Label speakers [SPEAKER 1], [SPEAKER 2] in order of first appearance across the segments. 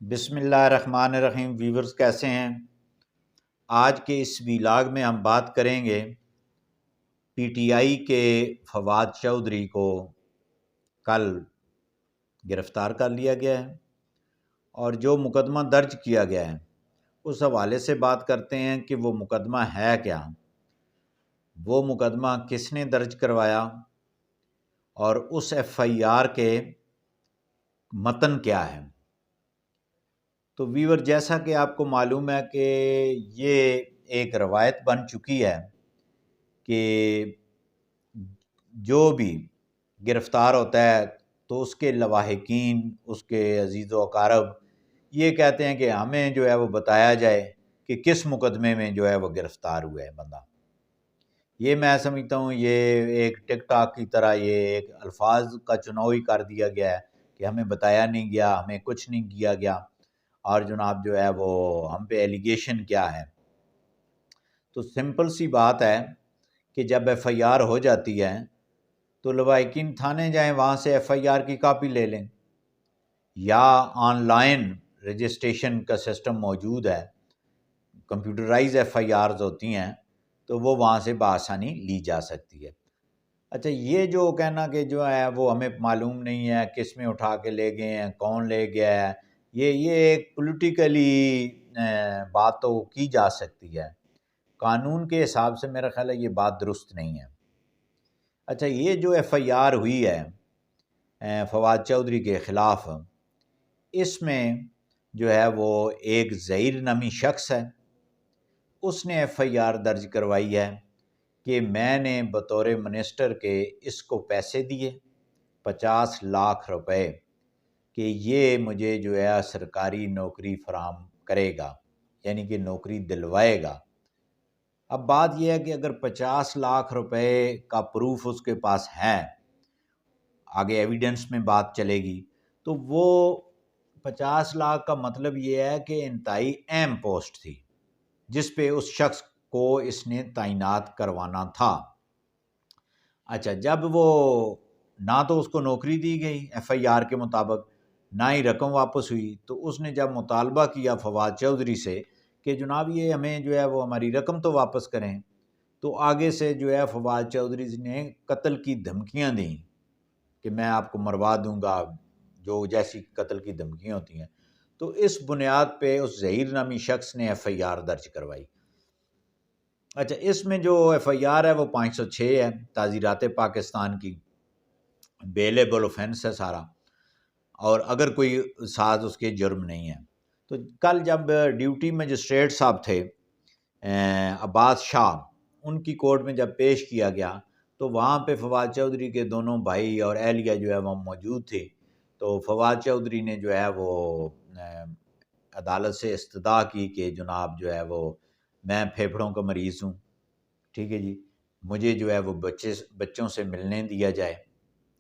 [SPEAKER 1] بسم اللہ الرحمن الرحیم۔ ویورز کیسے ہیں؟ آج کے اس ویلاگ میں ہم بات کریں گے پی ٹی آئی کے فواد چودھری کو کل گرفتار کر لیا گیا ہے اور جو مقدمہ درج کیا گیا ہے اس حوالے سے بات کرتے ہیں کہ وہ مقدمہ ہے کیا، وہ مقدمہ کس نے درج کروایا اور اس ایف آئی آر کے متن کیا ہے۔ تو ویور، جیسا کہ آپ کو معلوم ہے کہ یہ ایک روایت بن چکی ہے کہ جو بھی گرفتار ہوتا ہے تو اس کے لواحقین، اس کے عزیز و اقارب یہ کہتے ہیں کہ ہمیں جو ہے وہ بتایا جائے کہ کس مقدمے میں جو ہے وہ گرفتار ہوا ہے بندہ۔ یہ میں سمجھتا ہوں یہ ایک ٹک ٹاک کی طرح یہ ایک الفاظ کا چناؤ ہی کر دیا گیا ہے کہ ہمیں بتایا نہیں گیا، ہمیں کچھ نہیں کیا گیا، اور جناب جو ہے وہ ہم پہ ایلیگیشن کیا ہے۔ تو سمپل سی بات ہے کہ جب ایف آئی آر ہو جاتی ہے تو لواحقین تھانے جائیں، وہاں سے ایف آئی آر کی کاپی لے لیں، یا آن لائن رجسٹریشن کا سسٹم موجود ہے، کمپیوٹرائز ایف آئی آرز ہوتی ہیں تو وہ وہاں سے بآسانی لی جا سکتی ہے۔ اچھا، یہ جو کہنا کہ جو ہے وہ ہمیں معلوم نہیں ہے کس میں اٹھا کے لے گئے ہیں، کون لے گیا ہے، یہ ایک پولیٹیکلی بات تو کی جا سکتی ہے، قانون کے حساب سے میرا خیال ہے یہ بات درست نہیں ہے۔ اچھا، یہ جو ایف آئی آر ہوئی ہے فواد چودھری کے خلاف، اس میں جو ہے وہ ایک ظہیر نامی شخص ہے، اس نے ایف آئی آر درج کروائی ہے کہ میں نے بطور منسٹر کے اس کو پیسے دیے 50 لاکھ روپے کہ یہ مجھے جو ہے سرکاری نوکری فراہم کرے گا، یعنی کہ نوکری دلوائے گا۔ اب بات یہ ہے کہ اگر 50 لاکھ روپے کا پروف اس کے پاس ہے، آگے ایویڈنس میں بات چلے گی، تو وہ 50 لاکھ کا مطلب یہ ہے کہ انتہائی اہم پوسٹ تھی جس پہ اس شخص کو اس نے تعینات کروانا تھا۔ اچھا، جب وہ نہ تو اس کو نوکری دی گئی ایف آئی آر کے مطابق، نہ ہی رقم واپس ہوئی، تو اس نے جب مطالبہ کیا فواد چودھری سے کہ جناب یہ ہمیں جو ہے وہ ہماری رقم تو واپس کریں، تو آگے سے جو ہے فواد چودھری نے قتل کی دھمکیاں دیں کہ میں آپ کو مروا دوں گا، جو جیسی قتل کی دھمکیاں ہوتی ہیں۔ تو اس بنیاد پہ اس ظہیر نامی شخص نے ایف آئی آر درج کروائی۔ اچھا، اس میں جو ایف آئی آر ہے وہ 506 ہے، تعزیرات پاکستان کی، بیلیبل اوفینس ہے سارا، اور اگر کوئی ساتھ اس کے جرم نہیں ہے۔ تو کل جب ڈیوٹی مجسٹریٹ صاحب تھے عباس شاہ، ان کی کورٹ میں جب پیش کیا گیا تو وہاں پہ فواد چودھری کے دونوں بھائی اور اہلیہ جو ہے وہ موجود تھے۔ تو فواد چودھری نے جو ہے وہ عدالت سے استدعا کی کہ جناب جو ہے وہ میں پھیپھڑوں کا مریض ہوں، ٹھیک ہے جی، مجھے جو ہے وہ بچوں سے ملنے دیا جائے۔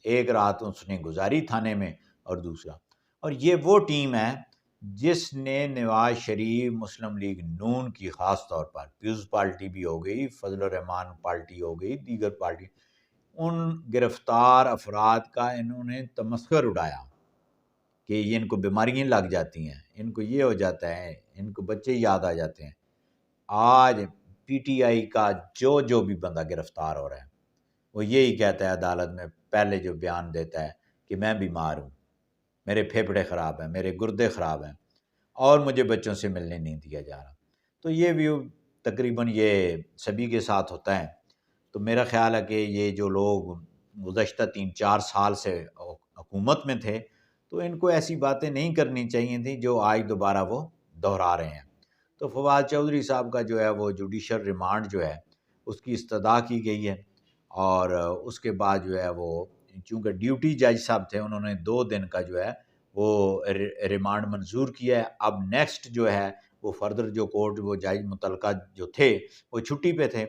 [SPEAKER 1] ایک رات اس نے گزاری تھانے میں، اور دوسرا، اور یہ وہ ٹیم ہے جس نے نواز شریف، مسلم لیگ نون کی خاص طور پر، پیپلز پارٹی بھی ہو گئی، فضل الرحمان پارٹی ہو گئی، دیگر پارٹی، ان گرفتار افراد کا انہوں نے تمسخر اڑایا کہ یہ ان کو بیماریاں لگ جاتی ہیں، ان کو یہ ہو جاتا ہے، ان کو بچے یاد آ جاتے ہیں۔ آج پی ٹی آئی کا جو بھی بندہ گرفتار ہو رہا ہے وہ یہی کہتا ہے عدالت میں، پہلے جو بیان دیتا ہے کہ میں بیمار ہوں، میرے پھیپھڑے خراب ہیں، میرے گردے خراب ہیں، اور مجھے بچوں سے ملنے نہیں دیا جا رہا۔ تو یہ ویو تقریباً یہ سبھی کے ساتھ ہوتا ہے۔ تو میرا خیال ہے کہ یہ جو لوگ گزشتہ 3-4 سال سے حکومت میں تھے تو ان کو ایسی باتیں نہیں کرنی چاہیے تھیں جو آج دوبارہ وہ دہرا رہے ہیں۔ تو فواد چودھری صاحب کا جو ہے وہ جوڈیشل ریمانڈ جو ہے اس کی استدعا کی گئی ہے، اور اس کے بعد جو ہے وہ چونکہ ڈیوٹی جج صاحب تھے، انہوں نے 2 دن کا جو ہے وہ ریمانڈ منظور کیا ہے۔ اب نیکسٹ جو ہے وہ فردر جو کورٹ، وہ جج متعلقہ جو تھے وہ چھٹی پہ تھے،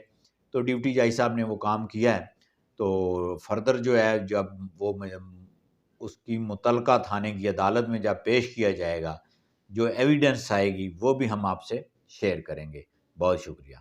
[SPEAKER 1] تو ڈیوٹی جج صاحب نے وہ کام کیا ہے۔ تو فردر جو ہے جب وہ اس کی متعلقہ تھانے کی عدالت میں جب پیش کیا جائے گا، جو ایویڈنس آئے گی وہ بھی ہم آپ سے شیئر کریں گے۔ بہت شکریہ۔